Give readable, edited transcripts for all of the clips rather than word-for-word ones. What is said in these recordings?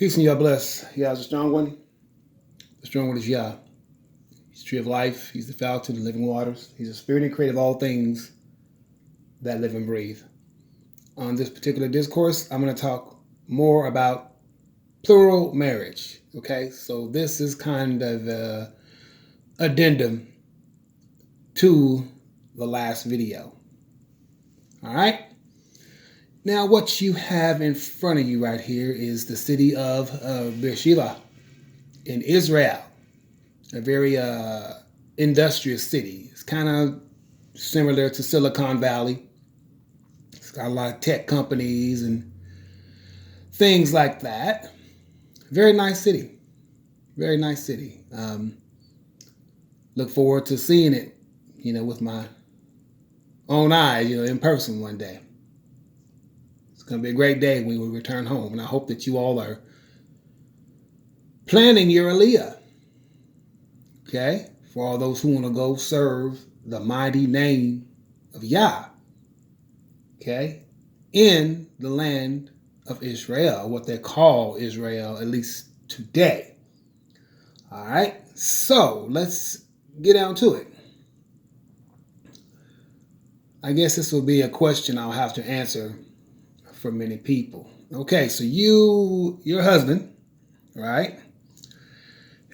Peace and Yah bless. Yah's a strong one. The strong one is Yah. He's the tree of life. He's the fountain of living waters. He's the spirit and creator of all things that live and breathe. On this particular discourse, I'm going to talk more about plural marriage. Okay, so this is kind of the addendum to the last video. All right. Now, what you have in front of you right here is the city of Beersheba in Israel, a very industrious city. It's kind of similar to Silicon Valley. It's got a lot of tech companies and things like that. Very nice city. Very nice city. Look forward to seeing it, with my own eyes, in person one day. It's going to be a great day when we return home, and I hope that you all are planning your Aliyah. Okay? For all those who want to go serve the mighty name of Yah. Okay? In the land of Israel, what they call Israel, at least today. All right? So, let's get down to it. I guess this will be a question I'll have to answer for many people. Okay, so your husband, right,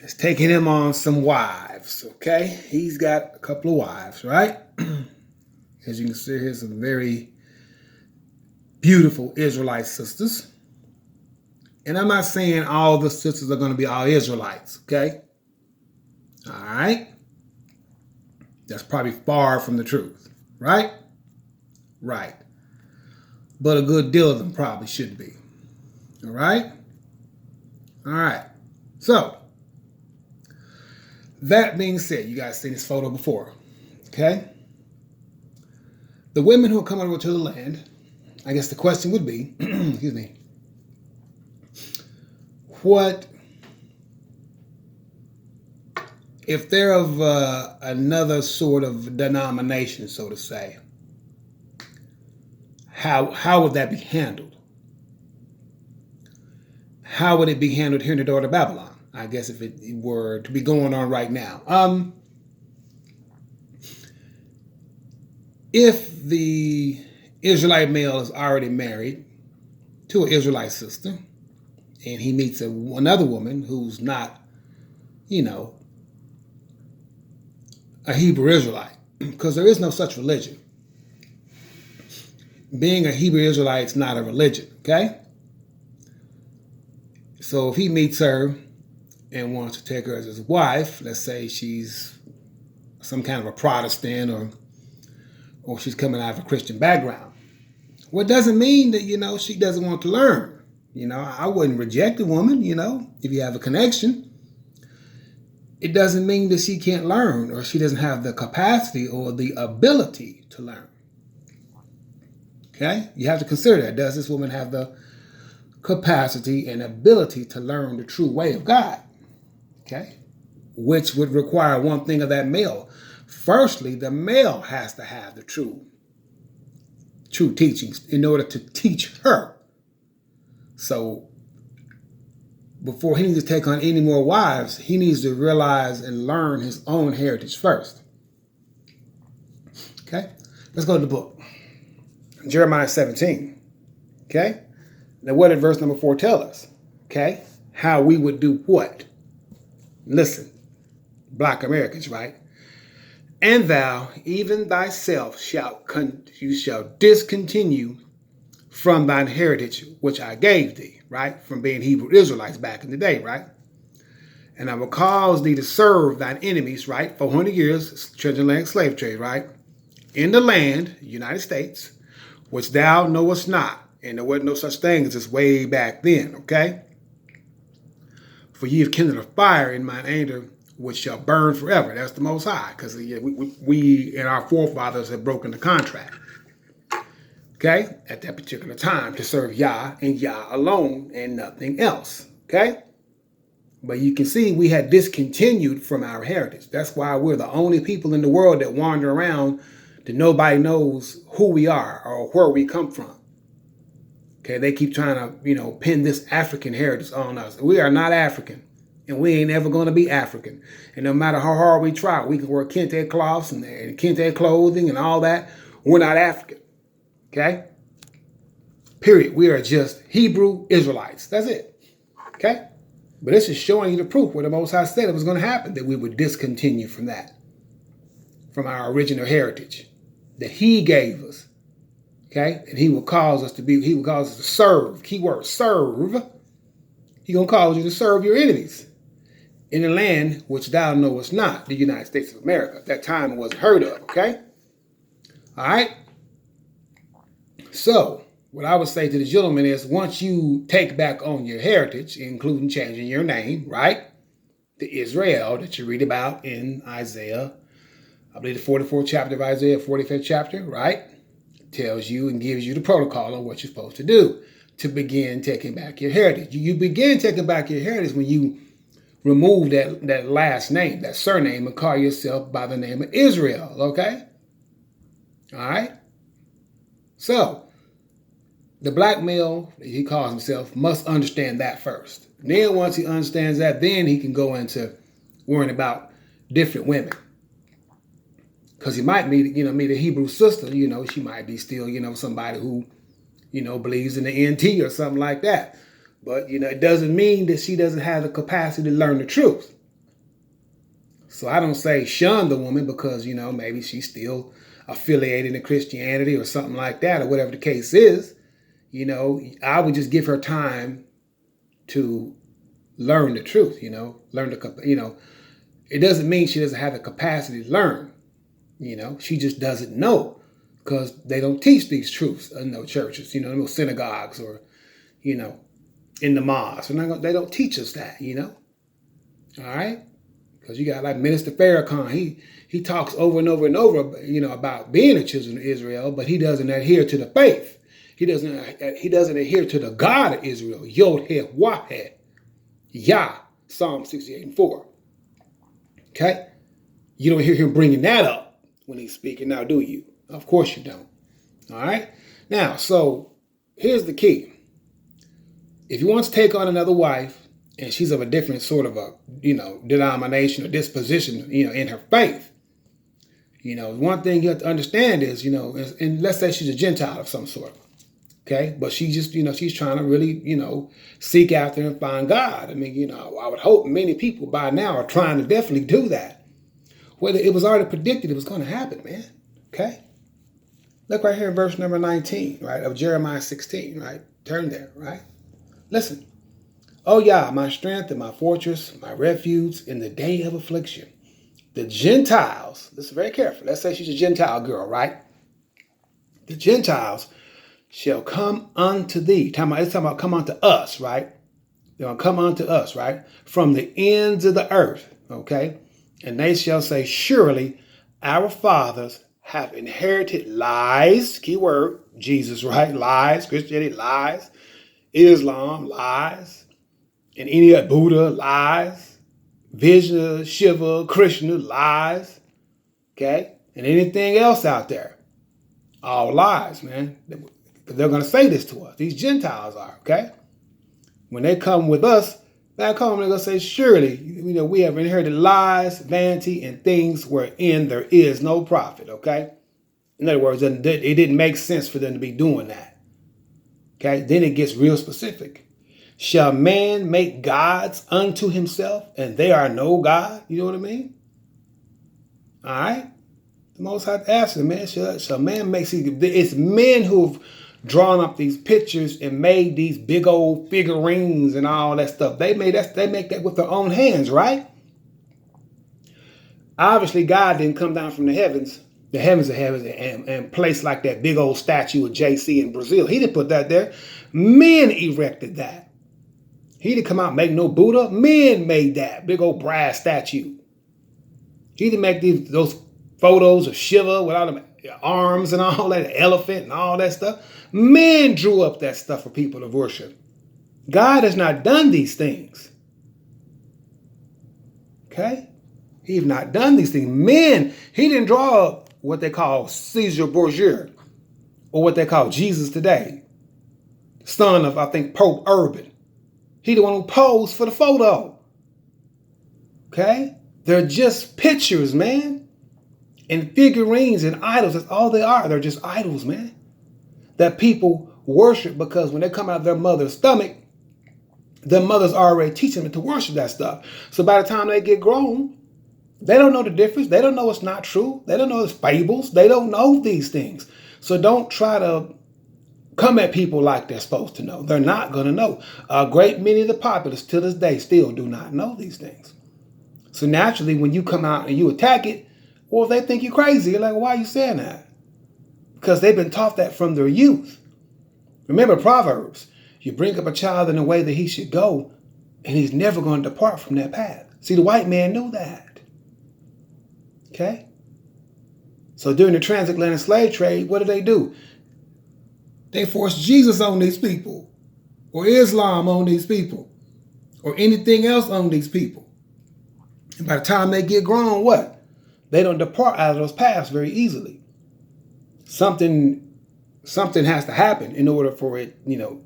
is taking him on some wives, okay? He's got a couple of wives, right? As you can see, here's some very beautiful Israelite sisters. And I'm not saying all the sisters are going to be all Israelites, okay? All right? That's probably far from the truth, right? Right. But a good deal of them probably should be. All right? All right. So, that being said, you guys seen this photo before, okay? The women who are coming over to the land, I guess the question would be, excuse me, what, if they're of another sort of denomination, so to say, how would that be handled? How would it be handled here in the daughter of Babylon? I guess if it were to be going on right now. If the Israelite male is already married to an Israelite sister, and he meets another woman who's not, a Hebrew Israelite, because there is no such religion. Being a Hebrew Israelite is not a religion, okay? So if he meets her and wants to take her as his wife, let's say she's some kind of a Protestant or she's coming out of a Christian background. Well, it doesn't mean that, she doesn't want to learn. I wouldn't reject a woman, if you have a connection. It doesn't mean that she can't learn or she doesn't have the capacity or the ability to learn. Okay? You have to consider that. Does this woman have the capacity and ability to learn the true way of God? Okay? Which would require one thing of that male. Firstly, the male has to have the true teachings in order to teach her. So, before he needs to take on any more wives, he needs to realize and learn his own heritage first. Okay? Let's go to the book. Jeremiah 17. Okay? Now, what did verse number 4 tell us? Okay? How we would do what? Listen, Black Americans, right? And thou, even thyself, you shall discontinue from thine heritage, which I gave thee, right? From being Hebrew Israelites back in the day, right? And I will cause thee to serve thine enemies, right? 400 years, transatlantic slave trade, right? In the land, United States, which thou knowest not. And there wasn't no such thing as this way back then, okay? For ye have kindled a fire in mine anger, which shall burn forever. That's the Most High, because we and our forefathers have broken the contract, okay, at that particular time to serve Yah and Yah alone and nothing else, okay? But you can see we had discontinued from our heritage. That's why we're the only people in the world that wander around that nobody knows who we are or where we come from. Okay, they keep trying to, pin this African heritage on us. We are not African, and we ain't ever going to be African. And no matter how hard we try, we can wear kente cloths and kente clothing and all that. We're not African. Okay? Period. We are just Hebrew Israelites. That's it. Okay? But this is showing you the proof where the Most High said it was going to happen, that we would discontinue from that, from our original heritage that he gave us. Okay? And he will cause us to serve. Keyword, serve. He's going to cause you to serve your enemies in the land which thou knowest not, the United States of America. At that time it wasn't heard of. Okay? All right? So, what I would say to the gentleman is, once you take back on your heritage, including changing your name, right? The Israel that you read about in Isaiah, I believe the 44th chapter of Isaiah, 45th chapter, right? Tells you and gives you the protocol on what you're supposed to do to begin taking back your heritage. You begin taking back your heritage when you remove that last name, that surname, and call yourself by the name of Israel, okay? All right? So, the black male, he calls himself, must understand that first. Then once he understands that, then he can go into worrying about different women. Because he might meet a Hebrew sister, she might be still, somebody who, believes in the NT or something like that. But, it doesn't mean that she doesn't have the capacity to learn the truth. So I don't say shun the woman because, maybe she's still affiliated in Christianity or something like that, or whatever the case is. I would just give her time to learn the truth, it doesn't mean she doesn't have the capacity to learn. She just doesn't know because they don't teach these truths in no churches, no synagogues or, in the mosque. They don't teach us that, All right. Because you got like Minister Farrakhan, he talks over and over and over, about being a children of Israel, but he doesn't adhere to the faith. He doesn't adhere to the God of Israel, Yod-Heh-Wah-Heh, Yah, Psalm 68:4. Okay? You don't hear him bringing that up when he's speaking now, do you? Of course you don't. All right? Now, so here's the key. If you want to take on another wife, and she's of a different sort of a, denomination or disposition, in her faith, one thing you have to understand is, and let's say she's a Gentile of some sort. Okay, but she just, she's trying to really, seek after and find God. I mean, I would hope many people by now are trying to definitely do that. Whether it was already predicted it was going to happen, man. Okay? Look right here in verse number 19, right, of Jeremiah 16, right? Turn there, right? Listen. Oh, Yah, my strength and my fortress, my refuge in the day of affliction. The Gentiles, listen very carefully. Let's say she's a Gentile girl, right? The Gentiles shall come unto thee. It's talking about come unto us, right? They're going to come unto us, right? From the ends of the earth, okay? And they shall say, surely our fathers have inherited lies, keyword, Jesus, right? Lies, Christianity, lies, Islam, lies, and any other Buddha, lies, Vishnu, Shiva, Krishna, lies, okay? And anything else out there, all lies, man. They're going to say this to us. These Gentiles are, okay? When they come with us, back home, they're going to say, surely, we have inherited lies, vanity, and things wherein there is no profit, okay? In other words, it didn't make sense for them to be doing that, okay? Then it gets real specific. Shall man make gods unto himself, and they are no God? You know what I mean? All right? The Most High asked him, man, shall man make, it's men who've drawn up these pictures and made these big old figurines and all that stuff. They make that with their own hands, right? Obviously, God didn't come down from the heavens of heavens, and place like that big old statue of JC in Brazil. He didn't put that there. Men erected that. He didn't come out and make no Buddha. Men made that big old brass statue. He didn't make those photos of Shiva with all the arms and all that, elephant and all that stuff. Men drew up that stuff for people to worship. God has not done these things. Okay? He has not done these things. Men, he didn't draw up what they call Caesar Borgia or what they call Jesus today. son of, I think, Pope Urban. He the one who posed for the photo. Okay? They're just pictures, man. And figurines and idols, that's all they are. They're just idols, man. That people worship because when they come out of their mother's stomach, their mother's already teaching them to worship that stuff. So by the time they get grown, they don't know the difference. They don't know it's not true. They don't know it's fables. They don't know these things. So don't try to come at people like they're supposed to know. They're not going to know. A great many of the populace to this day still do not know these things. So naturally, when you come out and you attack it, well, if they think you're crazy, you're like, why are you saying that? Because they've been taught that from their youth. Remember Proverbs. You bring up a child in the way that he should go, and he's never going to depart from that path. See, the white man knew that. Okay? So during the transatlantic slave trade, what did they do? They forced Jesus on these people, or Islam on these people, or anything else on these people. And by the time they get grown, what? They don't depart out of those paths very easily. Something has to happen in order for it,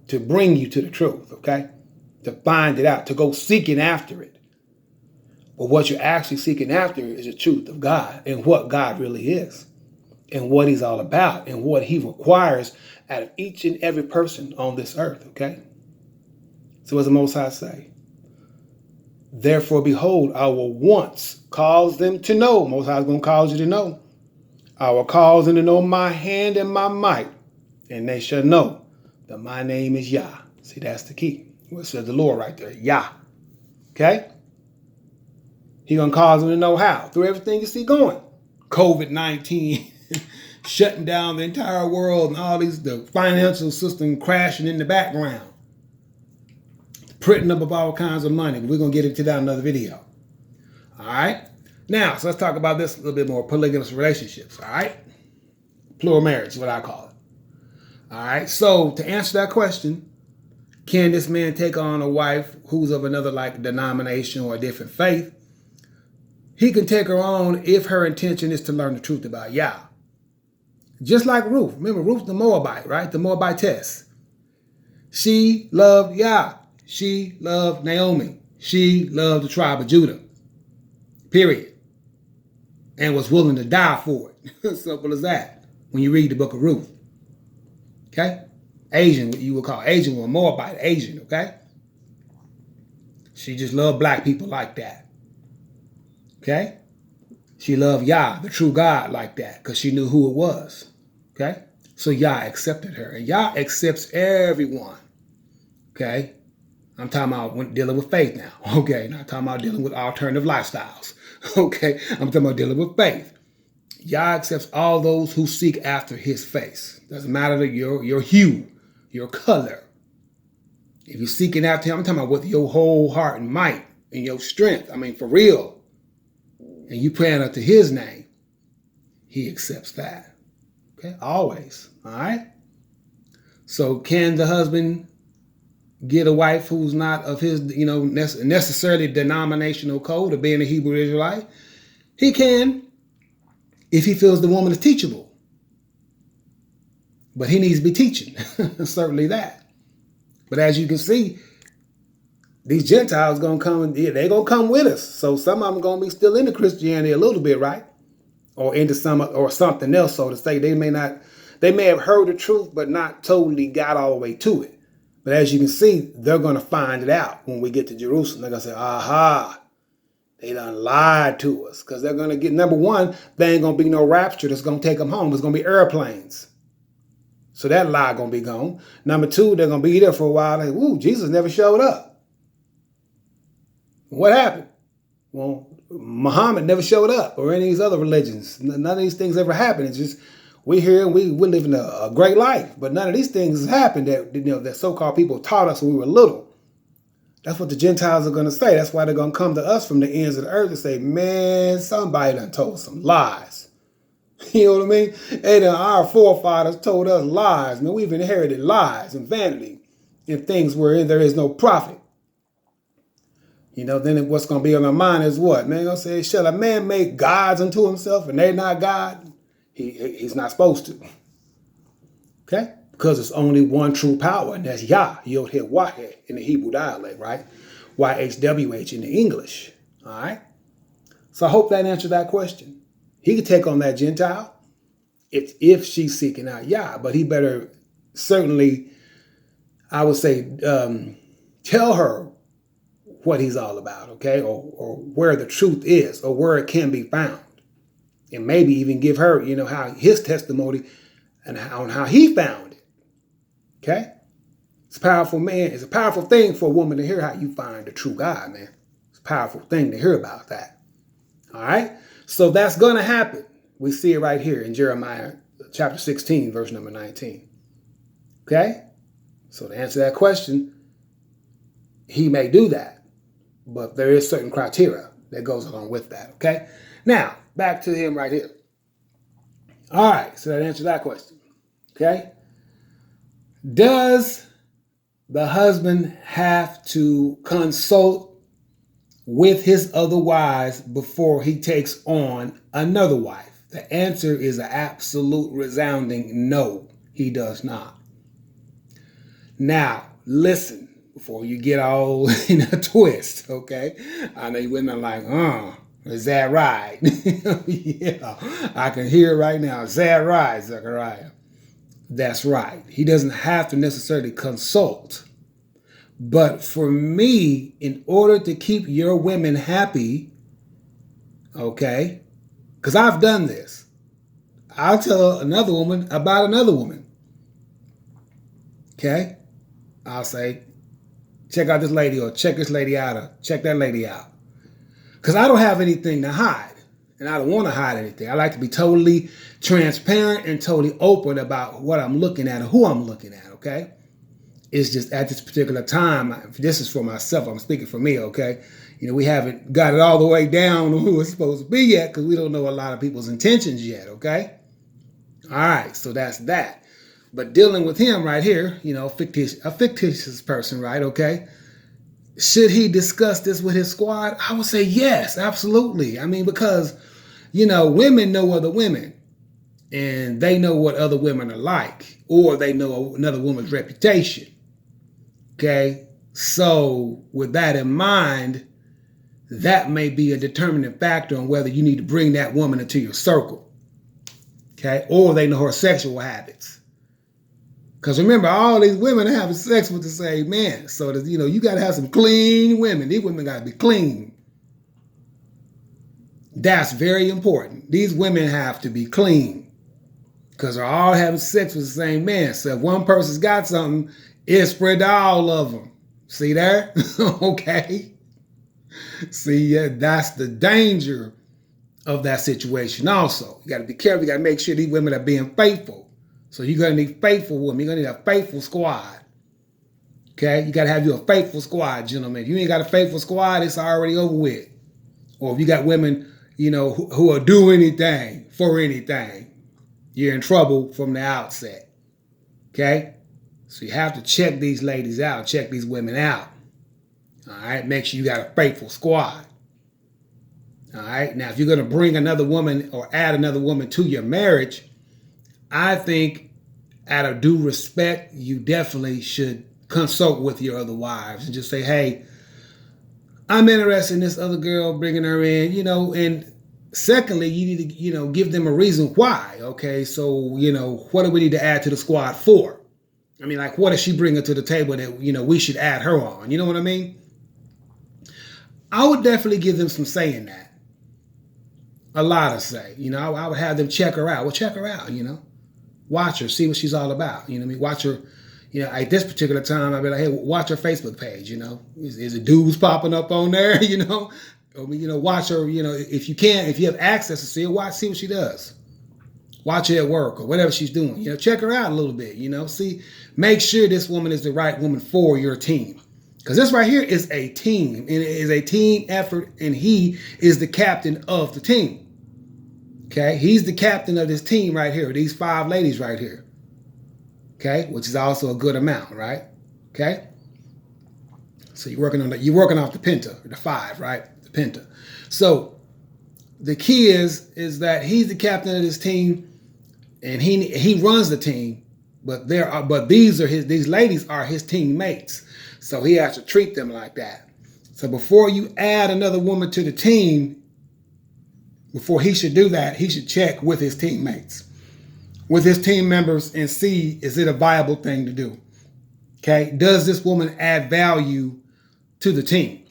to bring you to the truth, okay? To find it out, to go seeking after it. But what you're actually seeking after is the truth of God and what God really is and what he's all about and what he requires out of each and every person on this earth, okay? So what does the Most High say? Therefore, behold, I will once cause them to know. Most High is going to cause you to know. I will cause them to know my hand and my might, and they shall know that my name is Yah. See, that's the key. What says the Lord right there, Yah. Okay? He's going to cause them to know how? Through everything you see going. COVID-19 shutting down the entire world and all the financial system crashing in the background. Printing up of all kinds of money. We're going to get into that in another video. All right? Now, so let's talk about this a little bit more. Polygamous relationships. All right? Plural marriage is what I call it. All right? So to answer that question, can this man take on a wife who's of another denomination or a different faith? He can take her on if her intention is to learn the truth about Yah. Just like Ruth. Remember, Ruth the Moabite, right? The Moabitess. She loved Yah. She loved Naomi. She loved the tribe of Judah. Period. And was willing to die for it. Simple as that. When you read the book of Ruth. Okay? Asian, what you would call Asian or Moabite, Asian, okay? She just loved black people like that. Okay? She loved Yah, the true God, like that, because she knew who it was. Okay? So Yah accepted her. And Yah accepts everyone. Okay? I'm talking about dealing with faith now. Okay? Not talking about dealing with alternative lifestyles. Okay? I'm talking about dealing with faith. Yah accepts all those who seek after his face. Doesn't matter your hue, your color. If you're seeking after him, I'm talking about with your whole heart and might and your strength. I mean, for real. And you praying unto his name, he accepts that. Okay? Always. All right? So can the husband get a wife who's not of his, necessarily denominational code of being a Hebrew Israelite? He can, if he feels the woman is teachable. But he needs to be teaching. Certainly that. But as you can see, these Gentiles going to come, they're going to come with us. So some of them going to be still into Christianity a little bit, right? Or into something else, so to say. They may have heard the truth, but not totally got all the way to it. But as you can see, they're going to find it out when we get to Jerusalem. They're going to say, aha, they done lied to us. Because they're going to get, number one, there ain't going to be no rapture that's going to take them home. It's going to be airplanes. So that lie going to be gone. Number two, they're going to be there for a while. Like, ooh, Jesus never showed up. What happened? Well, Muhammad never showed up, or any of these other religions. None of these things ever happened. It's just we're here and we're living a great life. But none of these things happened that so-called people taught us when we were little. That's what the Gentiles are going to say. That's why they're going to come to us from the ends of the earth and say, man, somebody done told some lies. You know what I mean? And our forefathers told us lies. Man, we've inherited lies and vanity and things wherein there is no profit. Then what's going to be on our mind is what? Man, going to say, shall a man make gods unto himself and they're not God? He's not supposed to. Okay? because it's only one true power, and that's Yah, Yod He Wahed in the Hebrew dialect, right? YHWH in the English, all right? So I hope that answered that question. He could take on that Gentile if she's seeking out Yah, but he better certainly, I would say, tell her what he's all about, okay? Or where the truth is, or where it can be found. And maybe even give her, how his testimony and on how he found it, okay? It's a powerful, man. It's a powerful thing for a woman to hear how you find the true God, man. It's a powerful thing to hear about that. All right? So that's going to happen. We see it right here in Jeremiah chapter 16, verse number 19. Okay? So to answer that question, he may do that. But there is certain criteria that goes along with that. Okay? Now, back to him right here. All right. So that answers that question. Okay? Does the husband have to consult with his other wives before he takes on another wife? The answer is an absolute resounding no, he does not. Now, listen, before you get all in a twist, okay? I know you women are like, is that right? Yeah, I can hear it right now. Is that right, Zechariah? That's right. He doesn't have to necessarily consult. But for me, in order to keep your women happy, okay, because I've done this, I'll tell another woman about another woman. Okay? I'll say, check out this lady, or check this lady out, or check that lady out. Because I don't have anything to hide. And I don't want to hide anything. I like to be totally transparent and totally open about what I'm looking at or who I'm looking at, okay? It's just at this particular time, this is for myself, I'm speaking for me, okay? We haven't got it all the way down on who it's supposed to be yet because we don't know a lot of people's intentions yet, okay? All right, so that's that. But dealing with him right here, a fictitious person, right, okay? Should he discuss this with his squad? I would say yes, absolutely. I mean, because, women know other women. And they know what other women are like. Or they know another woman's reputation. Okay? So, with that in mind, that may be a determining factor on whether you need to bring that woman into your circle. Okay? Or they know her sexual habits. Because remember, all these women are having sex with the same man. So, you got to have some clean women. These women got to be clean. That's very important. These women have to be clean. Because they're all having sex with the same man. So if one person's got something, it's spread to all of them. See there? Okay. See, yeah, that's the danger of that situation also. You got to be careful. You got to make sure these women are being faithful. So you're going to need faithful women. You're going to need a faithful squad. Okay? You got to have you a faithful squad, gentlemen. If you ain't got a faithful squad, it's already over with. Or if you got women, who will do anything for anything, you're in trouble from the outset. Okay? So you have to check these ladies out. Check these women out. All right? Make sure you got a faithful squad. All right? Now, if you're going to bring another woman or add another woman to your marriage, I think out of due respect, you definitely should consult with your other wives and just say, hey, I'm interested in this other girl, bringing her in, and secondly, you need to, give them a reason why, okay? So, what do we need to add to the squad for? I mean, what does she bring to the table that, we should add her on? You know what I mean? I would definitely give them some say in that. A lot of say. I would have them check her out. Well, check her out, Watch her, see what she's all about. Watch her, at this particular time, I'd be like, hey, watch her Facebook page, Is it dudes popping up on there, watch her, if you have access to see her, see what she does. Watch her at work or whatever she's doing. Check her out a little bit, make sure this woman is the right woman for your team. Because this right here is a team, and it is a team effort, and he is the captain of the team. Okay, he's the captain of this team right here, these 5 ladies right here. Okay, which is also a good amount, right? Okay, so you're working off the penta, the 5, right? The penta. So the key is that he's the captain of this team, and he runs the team, but these ladies are his teammates. So he has to treat them like that. So before you add another woman to the team, before he should do that, he should check with his teammates, with his team members, and see, is it a viable thing to do? Okay, does this woman add value to the team?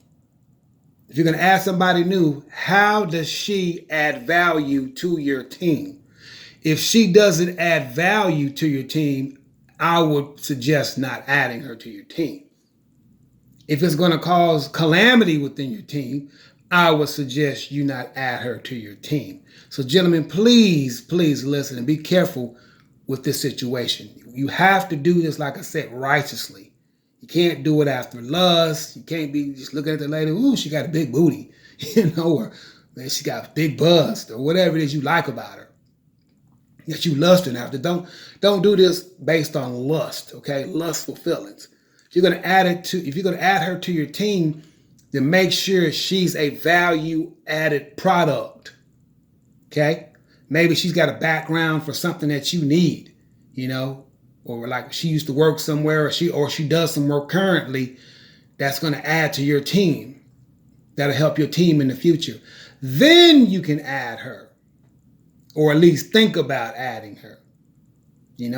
If you're going to add somebody new, how does she add value to your team? If she doesn't add value to your team, I would suggest not adding her to your team. If it's going to cause calamity within your team, I would suggest you not add her to your team. So gentlemen, please listen and be careful with this situation. You have to do this, like I said, righteously. You can't do it after lust. You can't be just looking at the lady, ooh, she got a big booty, or man, she got a big bust, or whatever it is you like about her that you lusting after. Don't do this based on lust, okay? Lustful feelings. If you're gonna add her to your team, then make sure she's a value-added product. Okay? Maybe she's got a background for something that you need, or like she used to work somewhere, or she does some work currently that's going to add to your team. That'll help your team in the future. Then you can add her, or at least think about adding her.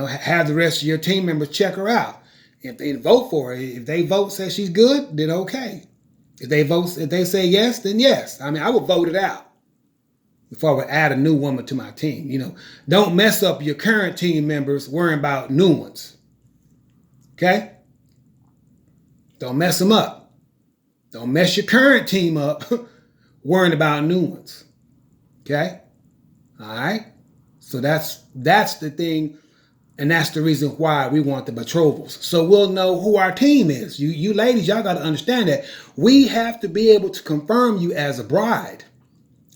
Have the rest of your team members check her out. If they vote for her, if they vote say she's good, then okay. If they say yes, then yes. I mean, I would vote it out before I would add a new woman to my team. Don't mess up your current team members worrying about new ones. Okay? Don't mess them up. Don't mess your current team up worrying about new ones. Okay? All right? So that's the thing, and that's the reason why we want the betrothals. So we'll know who our team is. You ladies, y'all got to understand that we have to be able to confirm you as a bride.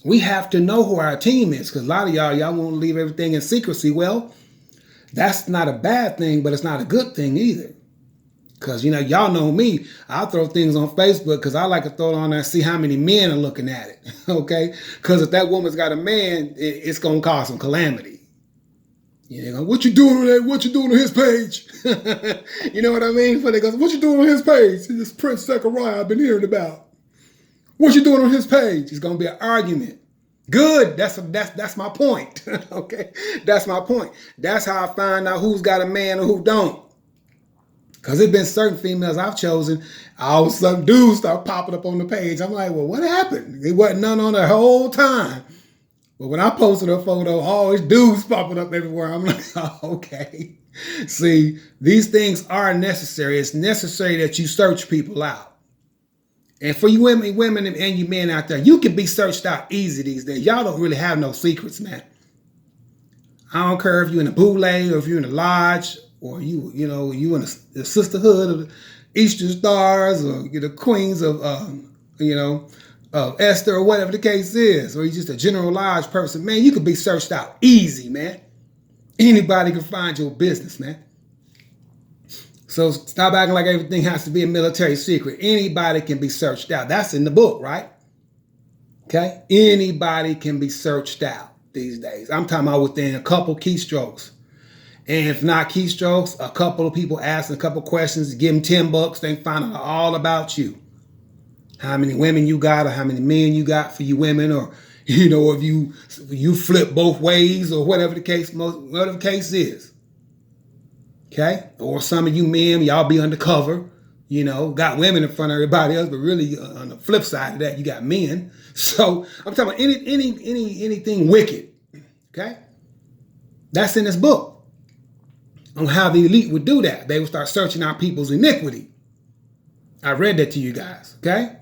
We have to know who our team is, because a lot of y'all want to leave everything in secrecy. Well, that's not a bad thing, but it's not a good thing either. Because, y'all know me. I'll throw things on Facebook because I like to throw it on there and see how many men are looking at it. Okay? Because if that woman's got a man, it's going to cause some calamity. What you doing on that? What you doing on his page? You know what I mean? But they go, what you doing on his page? This Prince Zechariah I've been hearing about. What you doing on his page? It's gonna be an argument. Good. That's my point. Okay, that's my point. That's how I find out who's got a man and who don't. Because there's been certain females I've chosen, all of a sudden dudes start popping up on the page. I'm like, well, what happened? There wasn't none on the whole time. But when I posted a photo, always dudes popping up everywhere. I'm like, oh, okay. See, these things are necessary. It's necessary that you search people out. And for you women and you men out there, you can be searched out easy these days. Y'all don't really have no secrets, man. I don't care if you're in a boule or if you're in a lodge or you in the sisterhood of the Eastern Stars or the Queens of Esther or whatever the case is, or you're just a general lodge person, man, you can be searched out easy, man. Anybody can find your business, man. So stop acting like everything has to be a military secret. Anybody can be searched out. That's in the book, right? Okay? Anybody can be searched out these days. I'm talking about within a couple keystrokes. And if not keystrokes, a couple of people asking a couple questions, give them $10, they find out all about you. How many women you got, or how many men you got for you women, or if you flip both ways, or whatever the case is. Okay? Or some of you men, y'all be undercover, got women in front of everybody else, but really on the flip side of that, you got men. So I'm talking about anything wicked. Okay? That's in this book on how the elite would do that. They would start searching out people's iniquity. I read that to you guys. Okay?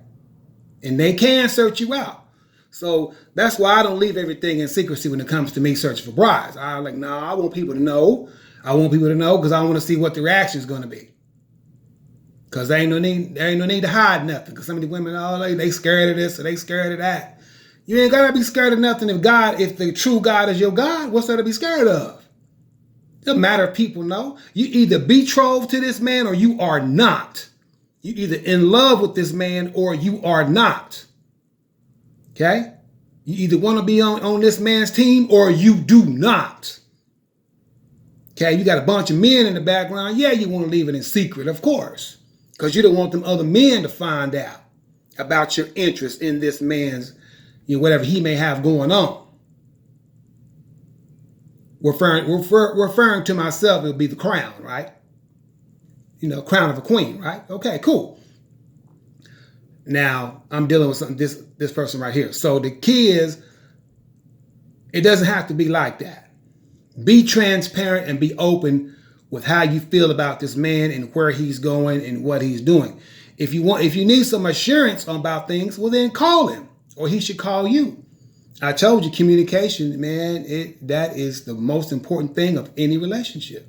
And they can search you out. So that's why I don't leave everything in secrecy when it comes to me searching for brides. I want people to know. I want people to know because I want to see what the reaction is going to be. Because there ain't no need to hide nothing. Because some of the women, they scared of this or they scared of that. You ain't got to be scared of nothing if the true God is your God. What's there to be scared of? It doesn't matter if people know. You either betrothed to this man or you are not. You either in love with this man or you are not. Okay? You either want to be on this man's team or you do not. Okay, you got a bunch of men in the background. Yeah, you want to leave it in secret, of course, because you don't want them other men to find out about your interest in this man's, whatever he may have going on. Referring to myself, it would be the crown, right? Crown of a queen, right? Okay, cool. Now I'm dealing with something this person right here. So the key is, it doesn't have to be like that. Be transparent and be open with how you feel about this man and where he's going and what he's doing. If you need some assurance about things, well then call him, or he should call you. I told you, communication, man, that is the most important thing of any relationship.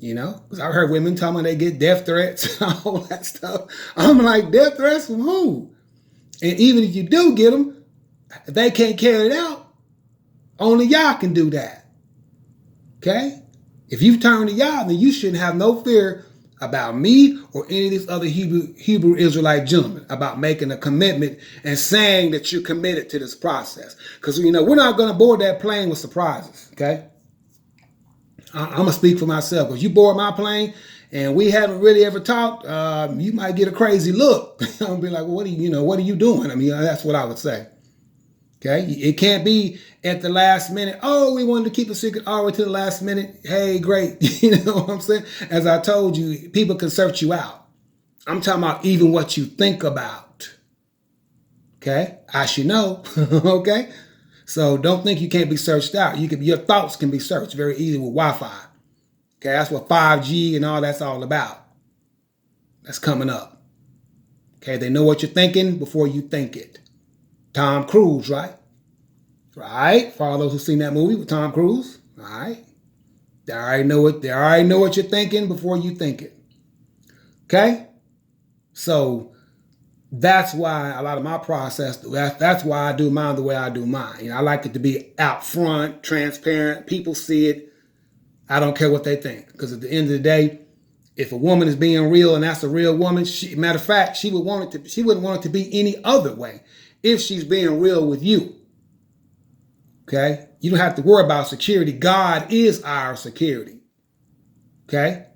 Because I've heard women talking about they get death threats and all that stuff. I'm like, death threats from who? And even if you do get them, if they can't carry it out, only y'all can do that. Okay? If you turn to y'all, then you shouldn't have no fear about me or any of these other Hebrew Israelite gentlemen about making a commitment and saying that you're committed to this process. Because, we're not going to board that plane with surprises. Okay? I'm going to speak for myself. Because you board my plane and we haven't really ever talked, you might get a crazy look. I'll be like, well, what are you doing? I mean, that's what I would say. Okay, it can't be at the last minute. Oh, we wanted to keep a secret all the way to the last minute. Hey, great. You know what I'm saying? As I told you, people can search you out. I'm talking about even what you think about. Okay, I should know. Okay, so don't think you can't be searched out. Your thoughts can be searched very easy with Wi-Fi. Okay, that's what 5G and all that's all about. That's coming up. Okay, they know what you're thinking before you think it. Tom Cruise, right? Right? For all those who've seen that movie with Tom Cruise, all right? They already know what you're thinking before you think it. Okay? So that's why a lot of my process, that's why I do mine the way I do mine. I like it to be out front, transparent. People see it. I don't care what they think. Because at the end of the day, if a woman is being real and that's a real woman, matter of fact, she wouldn't want it to be any other way. If she's being real with you, okay? You don't have to worry about security. God is our security, okay?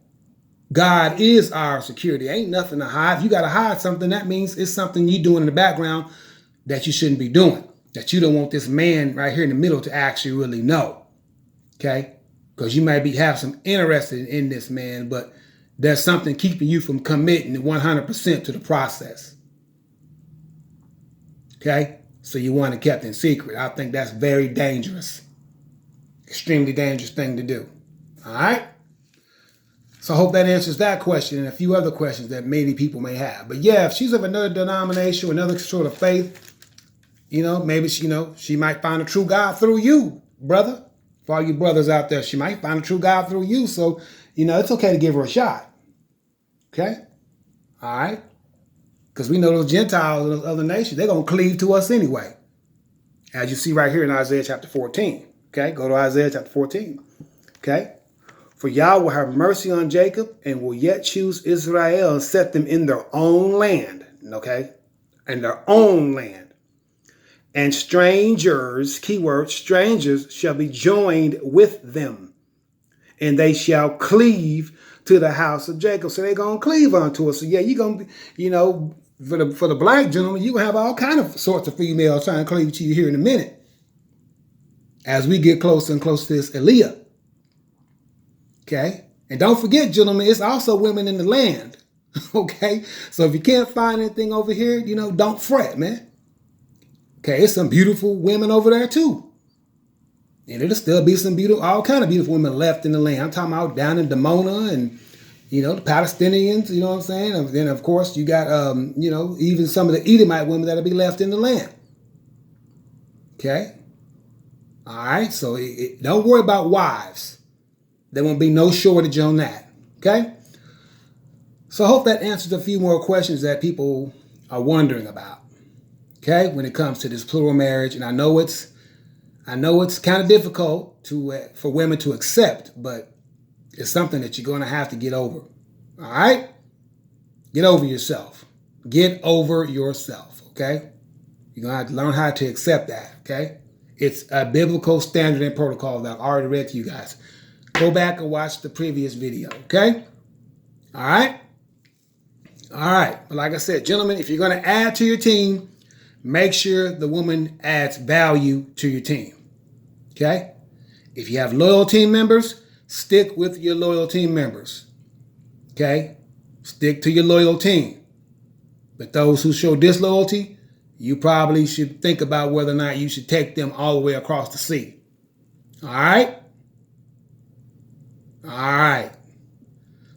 God is our security. Ain't nothing to hide. If you got to hide something, that means it's something you're doing in the background that you shouldn't be doing, that you don't want this man right here in the middle to actually really know, okay? Because you might have some interest in this man, but there's something keeping you from committing 100% to the process. Okay, so you want it kept in secret. I think that's very dangerous. Extremely dangerous thing to do. All right? So I hope that answers that question and a few other questions that many people may have. But yeah, if she's of another denomination or another sort of faith, maybe she might find a true God through you, brother. For all you brothers out there, she might find a true God through you. So, it's okay to give her a shot. Okay? All right? Because we know those Gentiles and those other nations, they're going to cleave to us anyway. As you see right here in Isaiah chapter 14. Okay, go to Isaiah chapter 14. Okay. For Yah will have mercy on Jacob and will yet choose Israel and set them in their own land. Okay. In their own land. And strangers, keyword, strangers shall be joined with them. And they shall cleave to the house of Jacob. So they're going to cleave unto us. So yeah, you're going to be, for the black gentleman, you have all kind of sorts of females trying to cleave to you here in a minute. As we get closer and closer to this Aliyah. Okay? And don't forget, gentlemen, it's also women in the land. Okay? So if you can't find anything over here, don't fret, man. Okay, it's some beautiful women over there too. And it'll still be all kind of beautiful women left in the land. I'm talking about down in Dimona and the Palestinians, you know what I'm saying? And then, of course, you got, even some of the Edomite women that'll be left in the land. Okay? All right? So don't worry about wives. There won't be no shortage on that. Okay? So I hope that answers a few more questions that people are wondering about. Okay? When it comes to this plural marriage. And I know it's kind of difficult for women to accept, but it's something that you're going to have to get over. All right? Get over yourself. Get over yourself, okay? You're going to have to learn how to accept that, okay? It's a biblical standard and protocol that I've already read to you guys. go back and watch the previous video, okay? All right? All right. But like I said, gentlemen, if you're going to add to your team, make sure the woman adds value to your team, okay? If you have loyal team members, stick with your loyal team members, okay? Stick to your loyal team. But those who show disloyalty, you probably should think about whether or not you should take them all the way across the sea. All right? All right.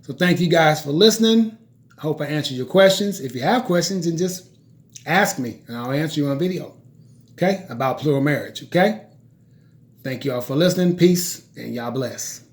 So thank you guys for listening. I hope I answered your questions. If you have questions, then just ask me and I'll answer you on video, okay, about plural marriage, okay? Thank you all for listening. Peace and y'all bless.